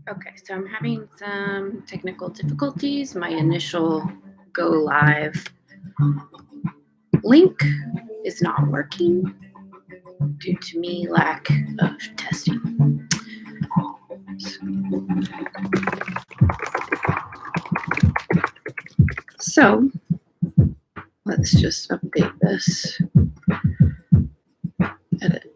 Okay, so I'm having some technical difficulties. My initial go live link is not working due to me lack of testing. So let's just update this. Edit.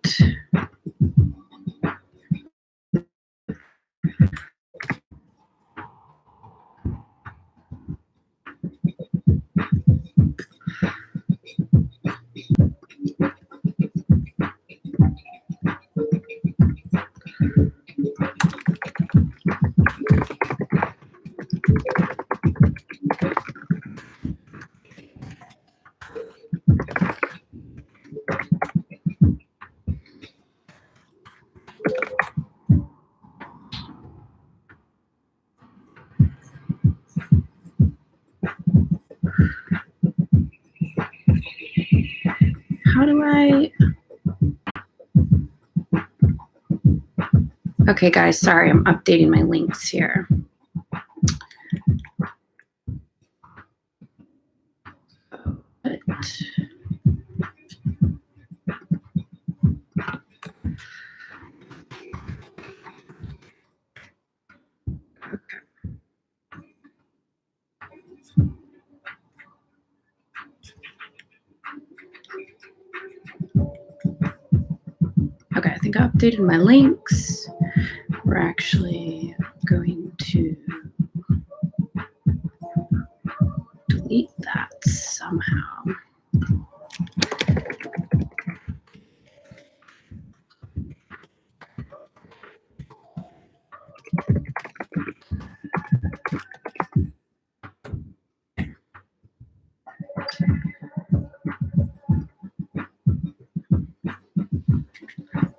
How do I? Okay, guys, sorry, I'm updating my links here. Okay, I think I updated my links. We're actually going to delete that somehow.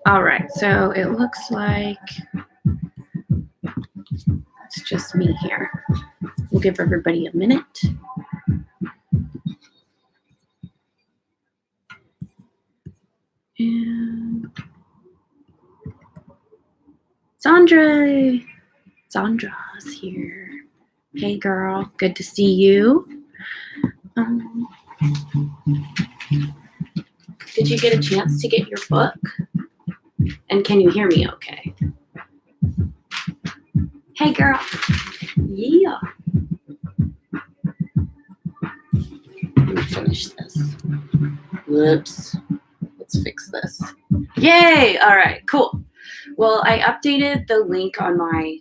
All right, so it looks like it's just me here. We'll give everybody a minute. And Sandra's here. Hey girl, good to see you. Did you get a chance to get your book? And can you hear me okay? Hey girl. Yeah. Let me finish this. Whoops. Let's fix this. Yay! All right, cool. Well, I updated the link on my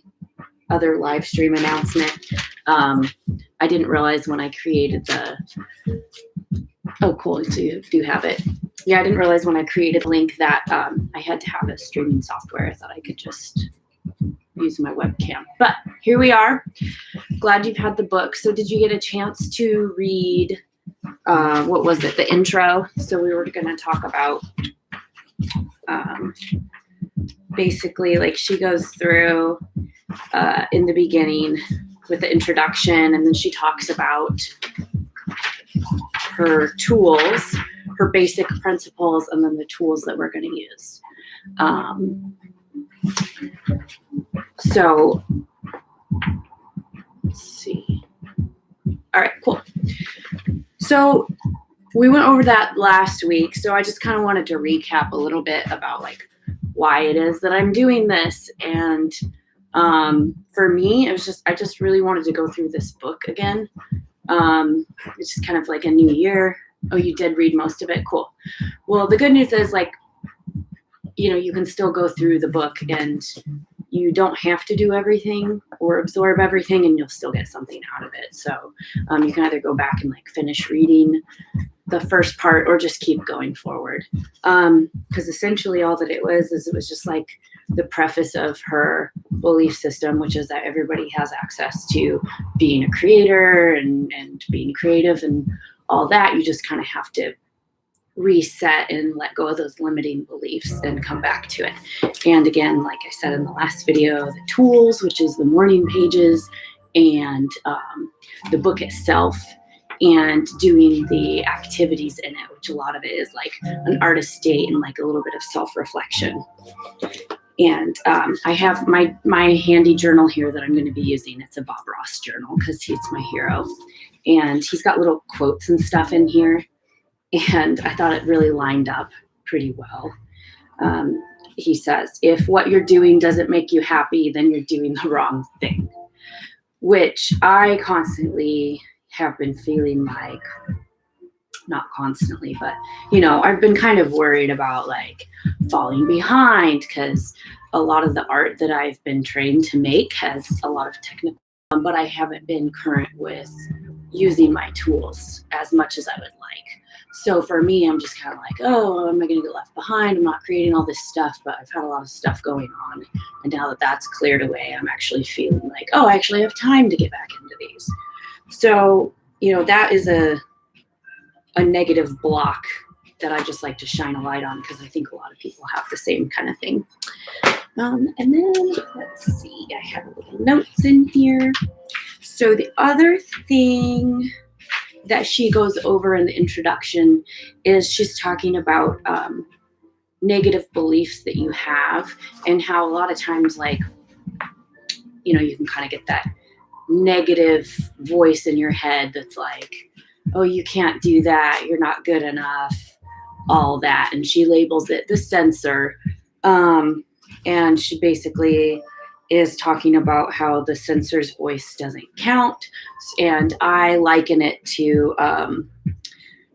other live stream announcement. I didn't realize when I created the... Oh, cool. So you do have it. Yeah, I didn't realize when I created the link that I had to have a streaming software. I thought I could just use my webcam. But here we are. Glad you've had the book. So did you get a chance to read, what was it, the intro? So we were going to talk about basically, like, she goes through in the beginning with the introduction, and then she talks about her tools, her basic principles, and then the tools that we're going to use. So let's see. All right, cool. So we went over that last week. So I just kind of wanted to recap a little bit about like why it is that I'm doing this. And for me, it was just, I just really wanted to go through this book again. It's just kind of like a new year. Oh, you did read most of it? Cool. Well, the good news is, like, you know, you can still go through the book and you don't have to do everything or absorb everything, and you'll still get something out of it. So you can either go back and like finish reading the first part or just keep going forward. Because essentially all that it was just like the preface of her belief system, which is that everybody has access to being a creator and being creative and all that. You just kind of have to reset and let go of those limiting beliefs and come back to it. And again, like I said in the last video, the tools, which is the morning pages, and the book itself, and doing the activities in it, which a lot of it is like an artist state and like a little bit of self-reflection. And I have my handy journal here that I'm going to be using. It's a Bob Ross journal because he's my hero. And he's got little quotes and stuff in here. And I thought it really lined up pretty well. He says, if what you're doing doesn't make you happy, then you're doing the wrong thing, which I constantly have been feeling like, not constantly, but, you know, I've been kind of worried about like falling behind because a lot of the art that I've been trained to make has a lot of technical, but I haven't been current with using my tools as much as I would like. So for me, I'm just kind of like, oh, am I going to get left behind? I'm not creating all this stuff, but I've had a lot of stuff going on. And now that that's cleared away, I'm actually feeling like, oh, I actually have time to get back into these. So, you know, that is a negative block that I just like to shine a light on because I think a lot of people have the same kind of thing. And then let's see, I have little notes in here. So the other thing that she goes over in the introduction is she's talking about negative beliefs that you have and how a lot of times, like, you know, you can kind of get that negative voice in your head that's like, oh, you can't do that, you're not good enough, all that. And she labels it the censor. And she basically is talking about how the censor's voice doesn't count. And I liken it to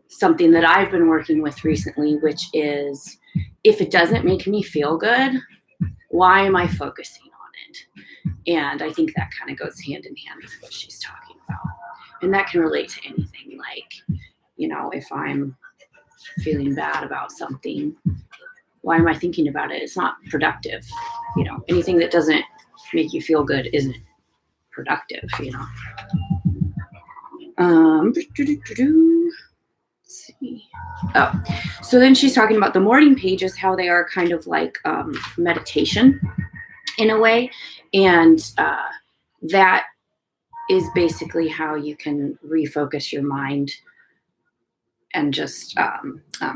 something that I've been working with recently, which is, if it doesn't make me feel good, why am I focusing on it? And I think that kind of goes hand in hand with what she's talking about. And that can relate to anything, like, you know, if I'm feeling bad about something, why am I thinking about it? It's not productive. You know, anything that doesn't make you feel good isn't productive, you know. Let's see. Oh, so then she's talking about the morning pages, how they are kind of like meditation in a way. And that is basically how you can refocus your mind and just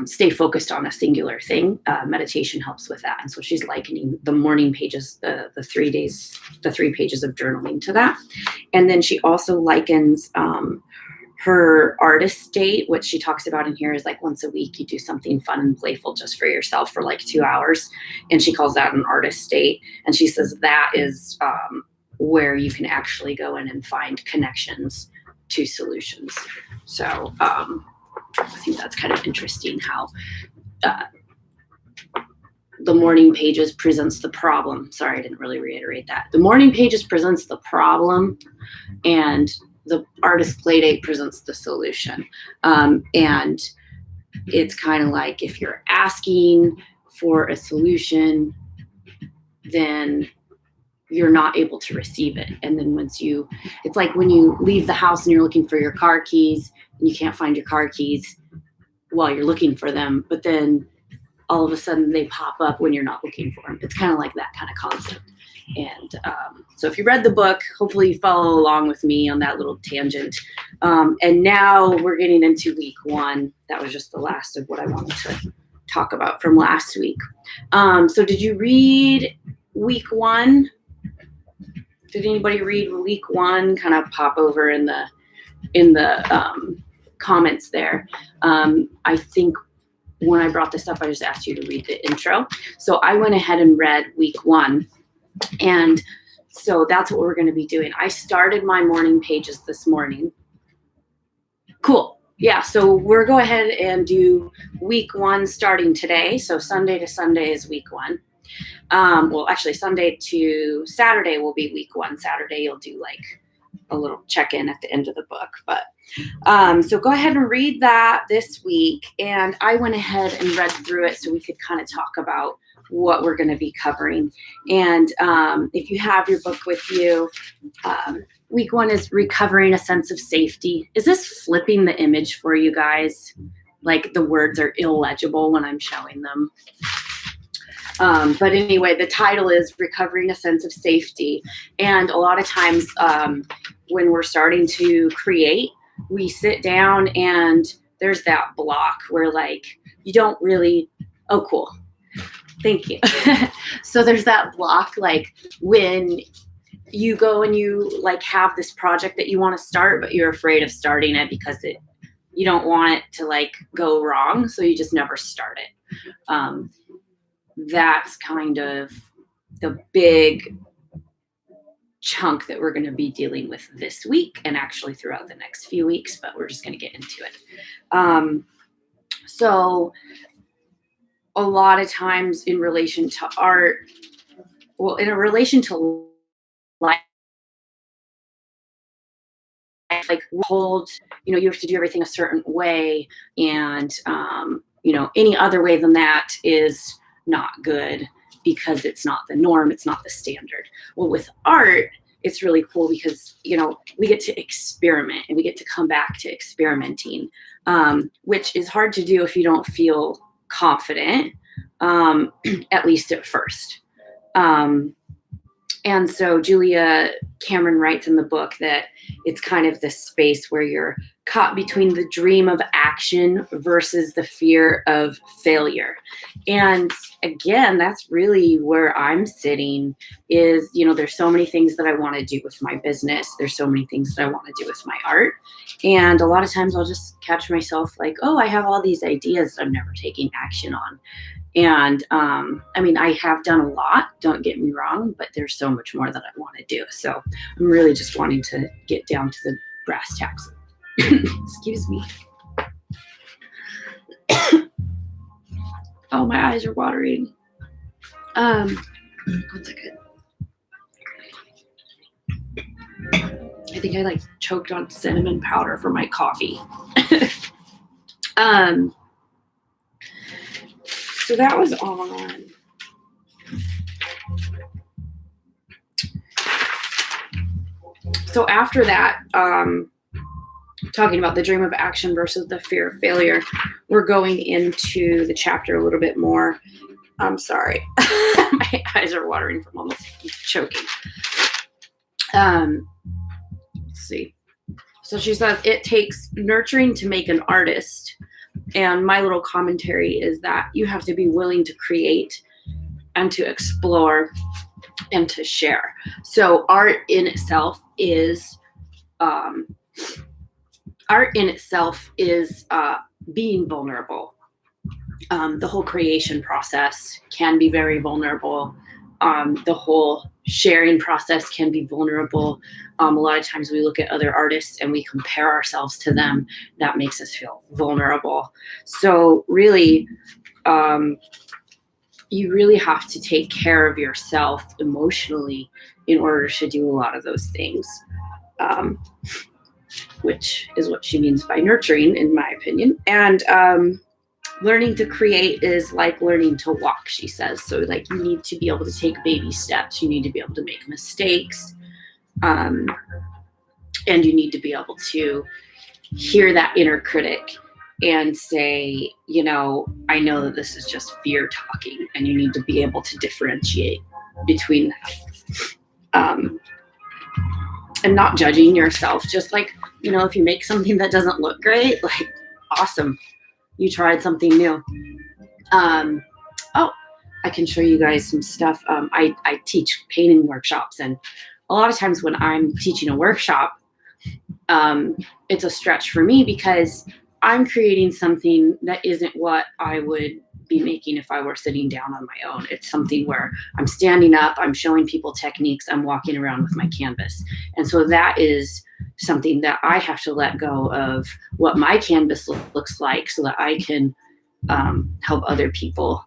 stay focused on a singular thing. Meditation helps with that. And so she's likening the morning pages, the 3 pages of journaling to that. And then she also likens her artist state, which she talks about in here is like once a week you do something fun and playful just for yourself for like 2 hours. And she calls that an artist state. And she says that is where you can actually go in and find connections to solutions. So I think that's kind of interesting how the morning pages presents the problem. Sorry, I didn't really reiterate that. The morning pages presents the problem and the artist playdate presents the solution. And it's kind of like if you're asking for a solution, then you're not able to receive it. And then it's like when you leave the house and you're looking for your car keys and you can't find your car keys while you're looking for them, but then all of a sudden they pop up when you're not looking for them. It's kind of like that kind of concept. And so if you read the book, hopefully you follow along with me on that little tangent. And now we're getting into week 1. That was just the last of what I wanted to talk about from last week. So did you read week 1? Did anybody read week 1? Kind of pop over in the comments there. I think when I brought this up, I just asked you to read the intro. So I went ahead and read week 1. And so that's what we're going to be doing. I started my morning pages this morning. Cool. Yeah, so we'll go ahead and do week 1 starting today. So Sunday to Sunday is week 1. Well, actually, Sunday to Saturday will be week 1. Saturday, you'll do like a little check-in at the end of the book. But so go ahead and read that this week. And I went ahead and read through it so we could kind of talk about what we're going to be covering. And if you have your book with you, week 1 is recovering a sense of safety. Is this flipping the image for you guys? Like the words are illegible when I'm showing them. But anyway, the title is Recovering a Sense of Safety. And a lot of times when we're starting to create, we sit down and there's that block where like you don't really, oh, cool. Thank you. So there's that block, like when you go and you like have this project that you want to start, but you're afraid of starting it because you don't want it to like go wrong. So you just never start it. That's kind of the big chunk that we're going to be dealing with this week and actually throughout the next few weeks, but we're just going to get into it. So a lot of times in relation to art, well, in a relation to life, like hold, you have to do everything a certain way, and any other way than that is not good because it's not the norm, it's not the standard. Well, with art, it's really cool because we get to experiment and we get to come back to experimenting, which is hard to do if you don't feel confident, at least at first. And so Julia Cameron writes in the book that it's kind of this space where you're caught between the dream of action versus the fear of failure. And again, that's really where I'm sitting is, there's so many things that I want to do with my business. There's so many things that I want to do with my art. And a lot of times I'll just catch myself like, oh, I have all these ideas that I'm never taking action on. And I have done a lot, don't get me wrong, but there's so much more that I want to do. So I'm really just wanting to get down to the brass tacks. Excuse me. Oh, my eyes are watering. 1 second. I think I choked on cinnamon powder for my coffee. So that was on. So after that, talking about the dream of action versus the fear of failure, we're going into the chapter a little bit more. I'm sorry. My eyes are watering from almost choking. Let's see. So she says, it takes nurturing to make an artist. And my little commentary is that you have to be willing to create and to explore and to share. So art in itself is being vulnerable. The whole creation process can be very vulnerable. The whole sharing process can be vulnerable. A lot of times we look at other artists and we compare ourselves to them. That makes us feel vulnerable. So really, you really have to take care of yourself emotionally in order to do a lot of those things, which is what she means by nurturing, in my opinion. And learning to create is like learning to walk, she says. So you need to be able to take baby steps. You need to be able to make mistakes. And you need to be able to hear that inner critic and say, I know that this is just fear talking, and you need to be able to differentiate between that. And not judging yourself, just if you make something that doesn't look great, awesome. You tried something new. I can show you guys some stuff. I teach painting workshops, and a lot of times when I'm teaching a workshop, it's a stretch for me because I'm creating something that isn't what I would be making if I were sitting down on my own. It's something where I'm standing up, I'm showing people techniques, I'm walking around with my canvas. And so that is something that I have to let go of what my canvas looks like so that I can help other people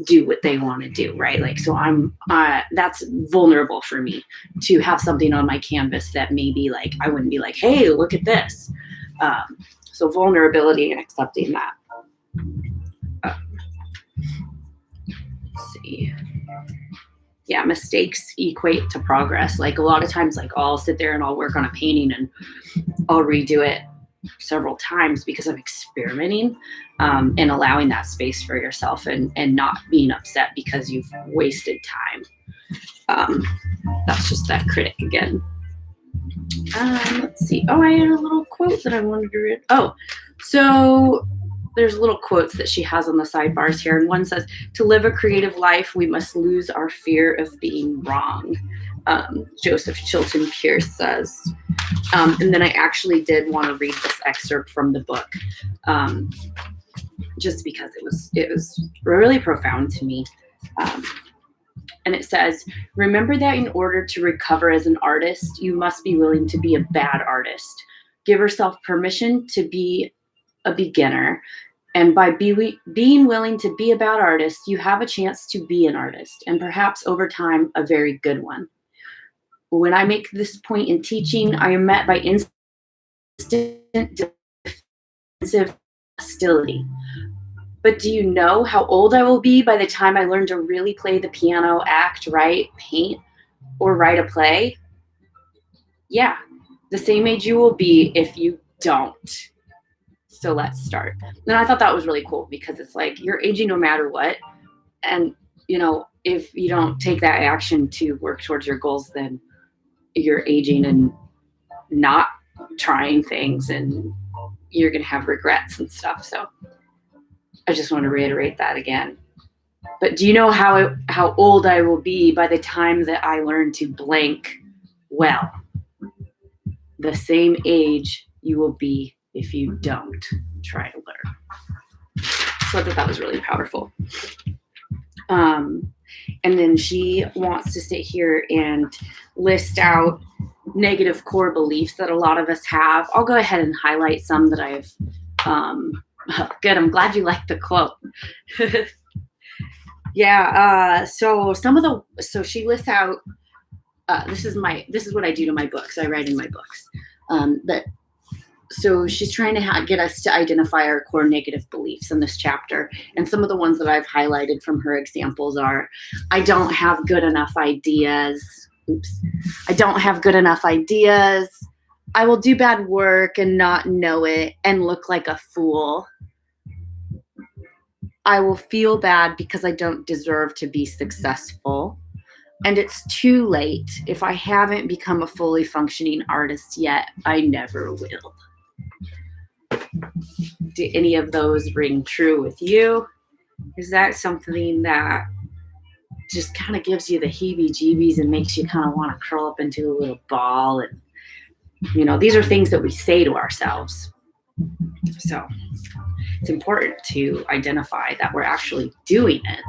do what they want to do, right? So that's vulnerable for me to have something on my canvas that maybe I wouldn't be like, hey, look at this. So vulnerability and accepting that. Let's see. Yeah, mistakes equate to progress. A lot of times, I'll sit there and I'll work on a painting and I'll redo it several times because I'm experimenting, and allowing that space for yourself and not being upset because you've wasted time. That's just that critic again. Let's see. Oh, I had a little quote that I wanted to read. Oh, so there's little quotes that she has on the sidebars here. And one says, to live a creative life, we must lose our fear of being wrong. Joseph Chilton Pierce says. And then I actually did want to read this excerpt from the book, just because it was really profound to me. And it says, remember that in order to recover as an artist, you must be willing to be a bad artist. Give yourself permission to be a beginner. And by being willing to be a bad artist, you have a chance to be an artist, and perhaps over time, a very good one. When I make this point in teaching, I am met by instant defensive hostility. But do you know how old I will be by the time I learn to really play the piano, act, write, paint, or write a play? Yeah, the same age you will be if you don't. So let's start. And I thought that was really cool, because it's like you're aging no matter what. And, you know, if you don't take that action to work towards your goals, then you're aging and not trying things, and you're going to have regrets and stuff. So I just want to reiterate that again. But do you know how old I will be by the time that I learn to blank? Well, the same age you will be if you don't try to learn. So I thought that was really powerful. And then she wants to sit here and list out negative core beliefs that a lot of us have. I'll go ahead and highlight some that I've good. I'm glad you liked the quote. Yeah. So she lists out, this is what I do to my books. I write in my books. So she's trying to get us to identify our core negative beliefs in this chapter. And some of the ones that I've highlighted from her examples are, I don't have good enough ideas. I don't have good enough ideas. I will do bad work and not know it and look like a fool. I will feel bad because I don't deserve to be successful. And it's too late. If I haven't become a fully functioning artist yet, I never will. Do any of those ring true with you? Is that something that just kind of gives you the heebie-jeebies and makes you kind of want to curl up into a little ball? And, you know, these are things that we say to ourselves. So it's important to identify that we're actually doing it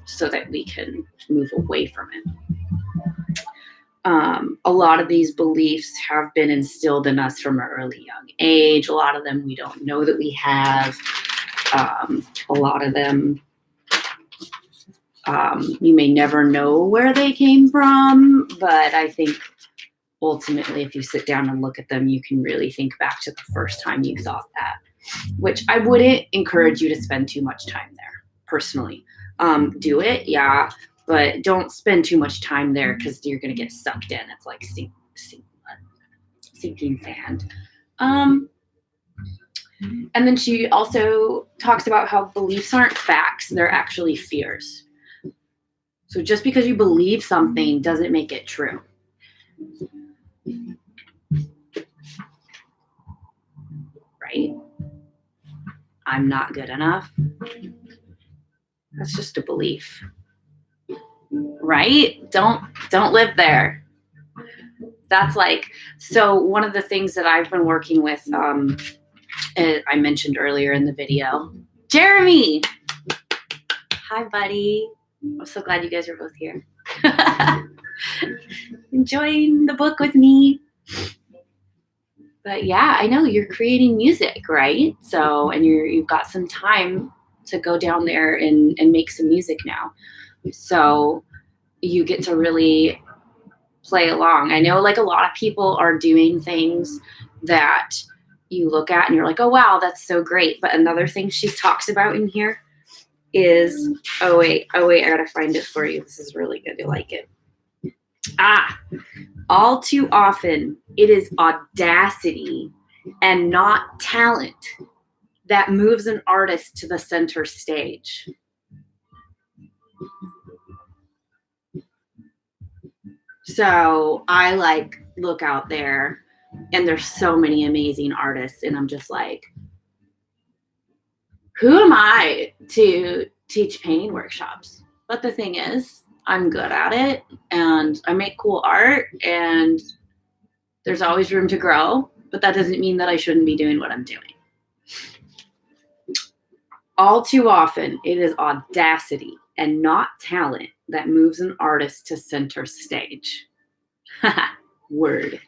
so that we can move away from it. A lot of these beliefs have been instilled in us from an early young age. A lot of them we don't know that we have. A lot of them you may never know where they came from, but I think ultimately if you sit down and look at them, you can really think back to the first time you thought that, which I wouldn't encourage you to spend too much time there, personally. Do it, yeah, but don't spend too much time there because you're going to get sucked in. It's like sinking sand. And then she also talks about how beliefs aren't facts, they're actually fears. So just because you believe something doesn't make it true. Right? I'm not good enough. That's just a belief. Right? Don't live there. That's like, so one of the things that I've been working with, I mentioned earlier in the video, Jeremy. Hi, buddy. I'm so glad you guys are both here. Enjoying the book with me. But yeah, I know you're creating music, right? So, and you've got some time to go down there and make some music now. So you get to really play along. I know like a lot of people are doing things that you look at and you're like, oh, wow, that's so great. But another thing she talks about in here is, oh wait, I gotta find it for you. This is really good. You like it. All too often it is audacity and not talent that moves an artist to the center stage. So I like look out there and there's so many amazing artists and I'm just like, who am I to teach painting workshops? But the thing is, I'm good at it and I make cool art and there's always room to grow, but that doesn't mean that I shouldn't be doing what I'm doing. All too often, it is audacity and not talent that moves an artist to center stage. Word.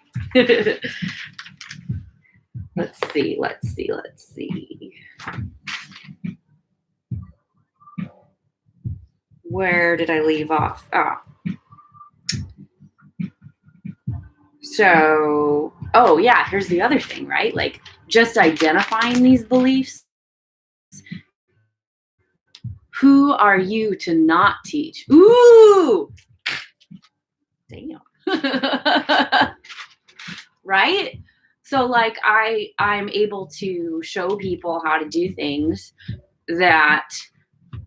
Let's see. Where did I leave off? Oh yeah, here's the other thing, right? Like just identifying these beliefs. Who are you to not teach? Ooh, damn. Right? So like I'm able to show people how to do things that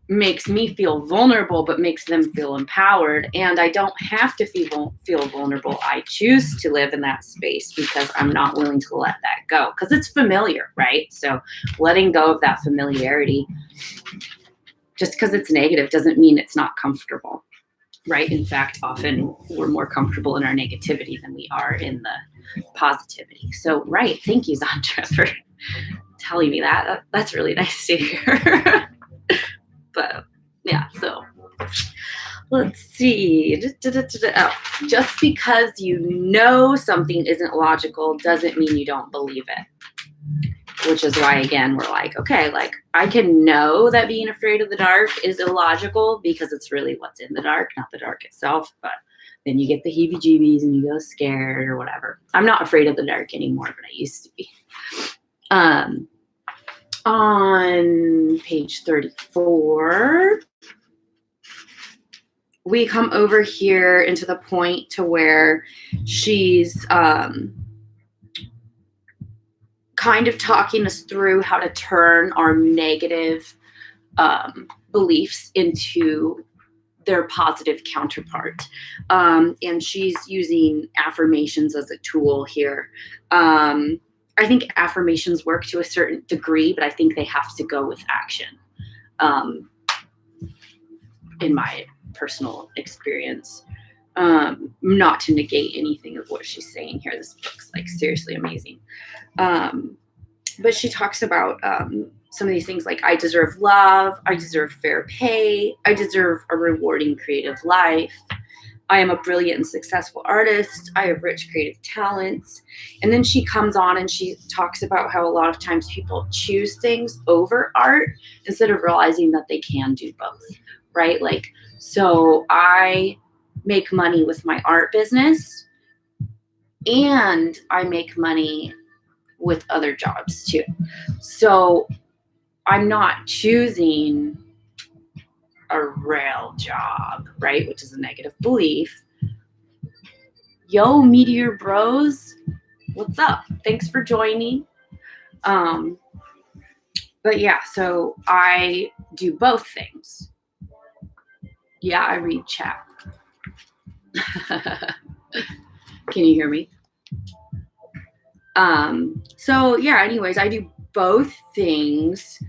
makes me feel vulnerable, but makes them feel empowered. And I don't have to feel vulnerable. I choose to live in that space because I'm not willing to let that go because it's familiar, right? So letting go of that familiarity, just because it's negative doesn't mean it's not comfortable, right? In fact, often we're more comfortable in our negativity than we are in the positivity. So, right. Thank you, Zandra, for telling me that. That's really nice to hear. But yeah, so let's see. Oh, just because you know something isn't logical doesn't mean you don't believe it. Which is why, again, we're like, okay, like I can know that being afraid of the dark is illogical because it's really what's in the dark, not the dark itself. But then you get the heebie-jeebies and you go scared or whatever. I'm not afraid of the dark anymore, but I used to be. On page 34, we come over here into the point to where she's kind of talking us through how to turn our negative beliefs into their positive counterpart. And she's using affirmations as a tool here. I think affirmations work to a certain degree, but I think they have to go with action. In my personal experience, not to negate anything of what she's saying here. This book's like seriously amazing. But she talks about some of these things like I deserve love, I deserve fair pay, I deserve a rewarding creative life, I am a brilliant and successful artist, I have rich creative talents. And then she comes on and she talks about how a lot of times people choose things over art instead of realizing that they can do both, right? Like, so I make money with my art business and I make money with other jobs too. So I'm not choosing a real job, right? Which is a negative belief. Yo, Meteor Bros, what's up? Thanks for joining. But yeah, so I do both things. Yeah, I read chat. Can you hear me? So yeah, anyways, I do both things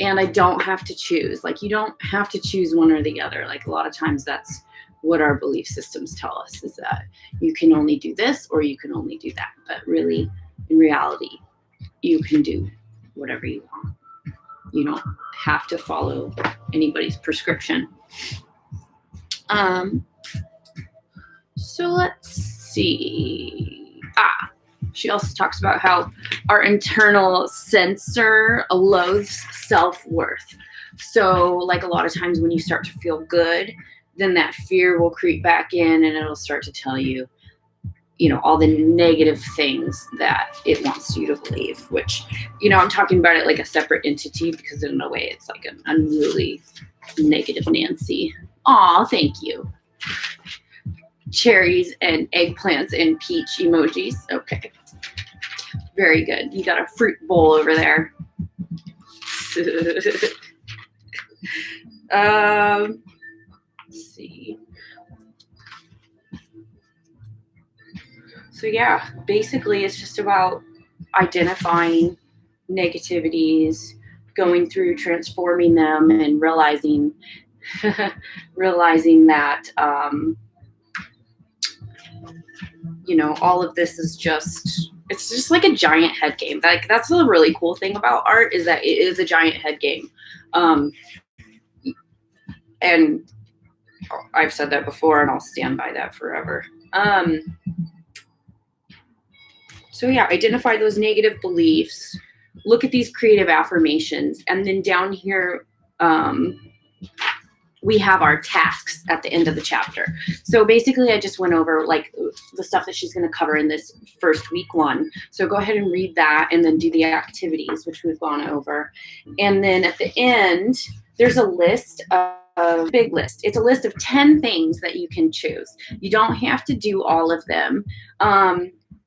and I don't have to choose. Like you don't have to choose one or the other. Like a lot of times that's what our belief systems tell us, is that you can only do this or you can only do that. But really, in reality, you can do whatever you want. You don't have to follow anybody's prescription. So let's see. She also talks about how our internal censor loathes self-worth. So like a lot of times when you start to feel good, then that fear will creep back in and it'll start to tell you, you know, all the negative things that it wants you to believe, which, you know, I'm talking about it like a separate entity because in a way it's like an unruly negative Nancy. Aw, thank you. Cherries and eggplants and peach emojis. Okay. Very good. You got a fruit bowl over there. Let's see. So yeah, basically it's just about identifying negativities, going through transforming them and realizing that all of this is it's just like a giant head game. Like, that's the really cool thing about art, is that it is a giant head game. And I've said that before, and I'll stand by that forever. So yeah, identify those negative beliefs, look at these creative affirmations, and then down here, we have our tasks at the end of the chapter. So basically, I just went over like the stuff that she's going to cover in this first week 1. So go ahead and read that, and then do the activities, which we've gone over. And then at the end, there's a list of big list. It's a list of 10 things that you can choose. You don't have to do all of them.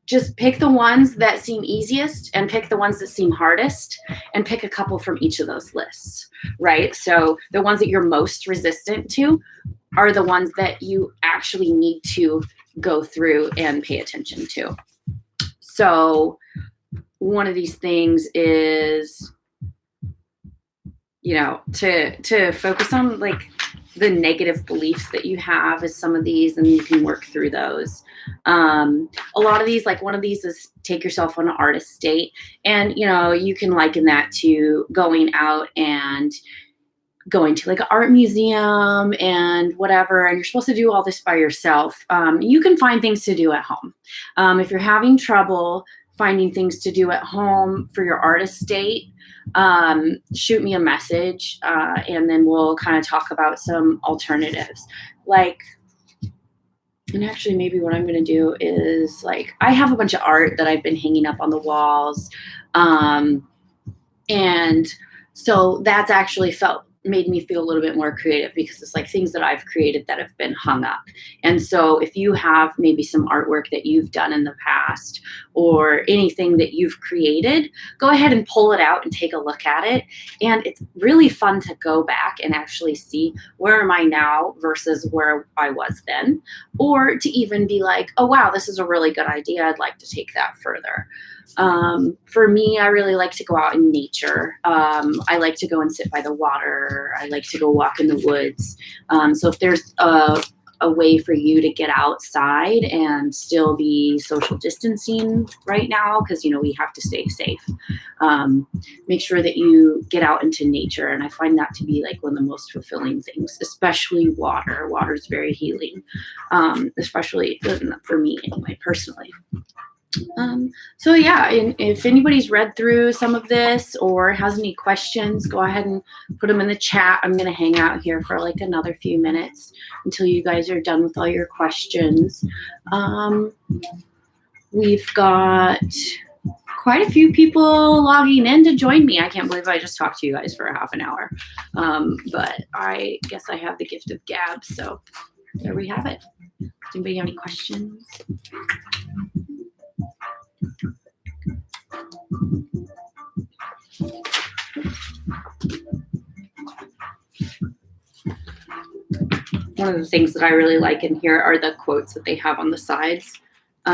Just pick the ones that seem easiest and pick the ones that seem hardest, and pick a couple from each of those lists, right? So the ones that you're most resistant to are the ones that you actually need to go through and pay attention to. So one of these things is, to focus on like the negative beliefs that you have is some of these, and you can work through those. A lot of these, like one of these is take yourself on an artist date. And, you can liken that to going out and going to like an art museum and whatever, and you're supposed to do all this by yourself. You can find things to do at home. If you're having trouble finding things to do at home for your artist date, shoot me a message, and then we'll kind of talk about some alternatives. And actually, maybe what I'm going to do is, like, I have a bunch of art that I've been hanging up on the walls. And so that's actually made me feel a little bit more creative, because it's like things that I've created that have been hung up. And so if you have maybe some artwork that you've done in the past, or anything that you've created, go ahead and pull it out and take a look at it. And it's really fun to go back and actually see, where am I now versus where I was then? Or to even be like, oh, wow, this is a really good idea. I'd like to take that further. For me, I really like to go out in nature. I like to go and sit by the water. I like to go walk in the woods. So if there's a way for you to get outside and still be social distancing right now, because, we have to stay safe, make sure that you get out into nature. And I find that to be like one of the most fulfilling things, especially water. Water is very healing, especially for me anyway, personally. So yeah, and if anybody's read through some of this or has any questions, go ahead and put them in the chat. I'm going to hang out here for like another few minutes until you guys are done with all your questions. We've got quite a few people logging in to join me. I can't believe I just talked to you guys for a half an hour. But I guess I have the gift of gab, so there we have it. Does anybody have any questions? One of the things that I really like in here are the quotes that they have on the sides. So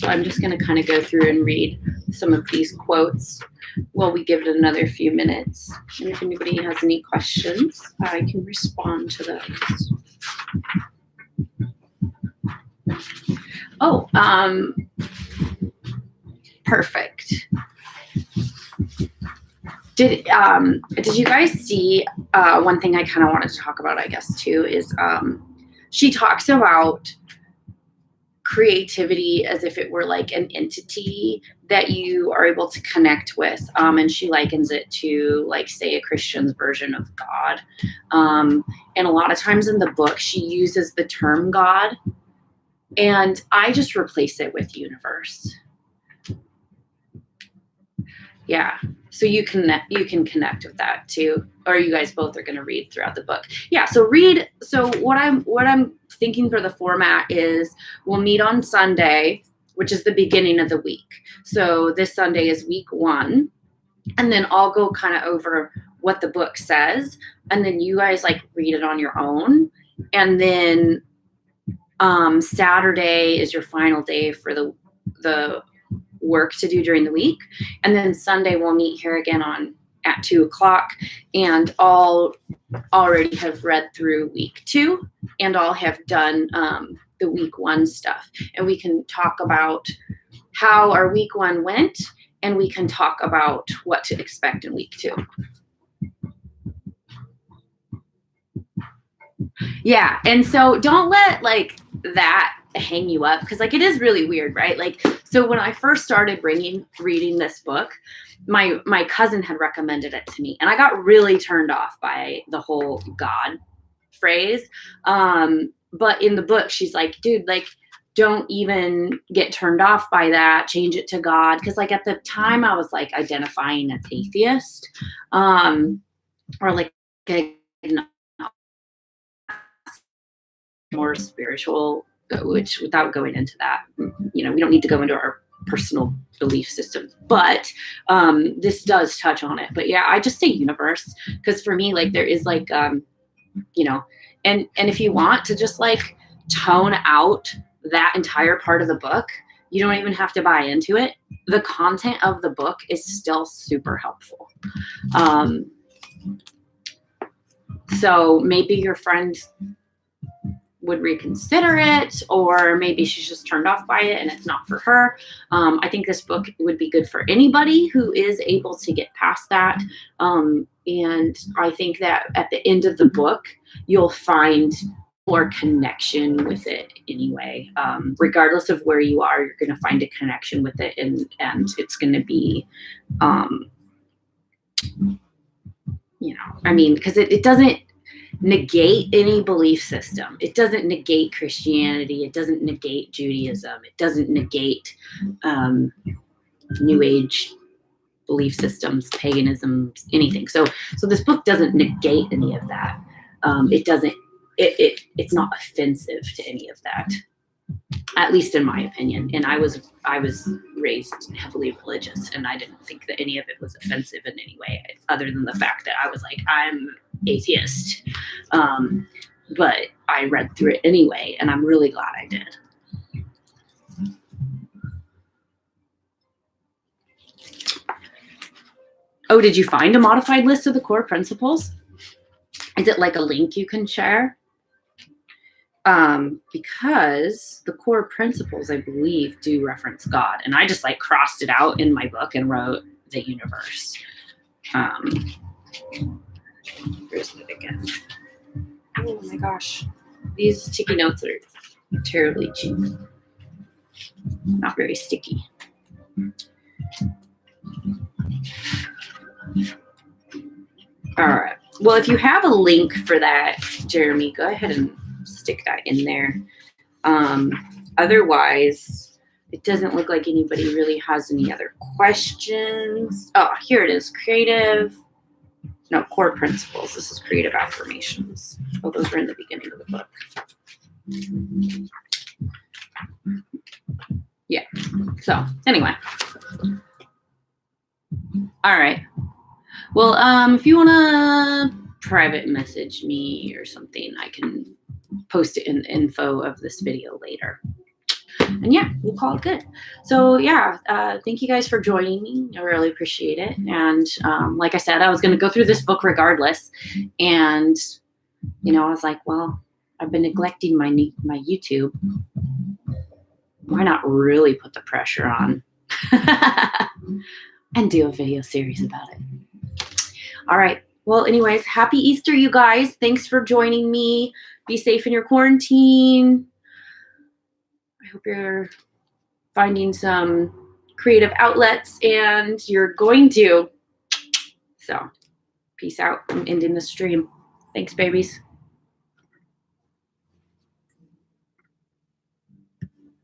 I'm just going to kind of go through and read some of these quotes while we give it another few minutes. And if anybody has any questions, I can respond to those. Oh, perfect. Did you guys see one thing I kind of wanted to talk about, I guess, too, is she talks about creativity as if it were like an entity that you are able to connect with. And she likens it to, like, say, a Christian's version of God. And a lot of times in the book, she uses the term God, and I just replace it with universe. Yeah. So you can connect with that too, or you guys both are going to read throughout the book. Yeah. So read. So what I'm thinking for the format is we'll meet on Sunday, which is the beginning of the week. So this Sunday is week 1, and then I'll go kind of over what the book says, and then you guys like read it on your own, and then Saturday is your final day for the work to do during the week, and then Sunday we'll meet here again on at 2 o'clock, and all already have read through week 2 and all have done the week 1 stuff. And we can talk about how our week 1 went, and we can talk about what to expect in week 2. Yeah. And so don't let like that hang you up, because like it is really weird, right? Like, so when I first started reading this book, my cousin had recommended it to me, and I got really turned off by the whole God phrase. But in the book, she's like, dude, like, don't even get turned off by that. Change it to God. Because like at the time I was like identifying as atheist, or like a more spiritual, which without going into that, you know, we don't need to go into our personal belief systems, but this does touch on it. But yeah, I just say universe, because for me, like there is like, you know, and if you want to just like tone out that entire part of the book, you don't even have to buy into it. The content of the book is still super helpful. So maybe your friend would reconsider it, or maybe she's just turned off by it and it's not for her. I think this book would be good for anybody who is able to get past that. And I think that at the end of the book, you'll find more connection with it anyway. Regardless of where you are, you're going to find a connection with it, and it's going to be, you know, I mean, because it doesn't negate any belief system. It doesn't negate Christianity. It doesn't negate Judaism. It doesn't negate New Age belief systems, paganism, anything. So this book doesn't negate any of that. It doesn't. It's not offensive to any of that, at least in my opinion. And I was raised heavily religious, and I didn't think that any of it was offensive in any way, other than the fact that I was like, I'm atheist. But I read through it anyway, and I'm really glad I did. Oh, did you find a modified list of the core principles? Is it like a link you can share? Because the core principles, I believe, do reference God. And I just like crossed it out in my book and wrote the universe. Where's it again? Oh my gosh. These sticky notes are terribly cheap. Not very sticky. All right. Well, if you have a link for that, Jeremy, go ahead and stick that in there. Otherwise, it doesn't look like anybody really has any other questions. Oh, here it is. Core principles. This is creative affirmations. Oh, those were in the beginning of the book. Yeah. So anyway. All right. Well, if you want to private message me or something, I can post it in the info of this video later. And yeah, we'll call it good. So yeah, thank you guys for joining me. I really appreciate it. And like I said, I was going to go through this book regardless. And, you know, I was like, well, I've been neglecting my YouTube. Why not really put the pressure on and do a video series about it? All right. Well, anyways, happy Easter, you guys. Thanks for joining me. Be safe in your quarantine. I hope you're finding some creative outlets, and you're going to. So, peace out. I'm ending the stream. Thanks, babies.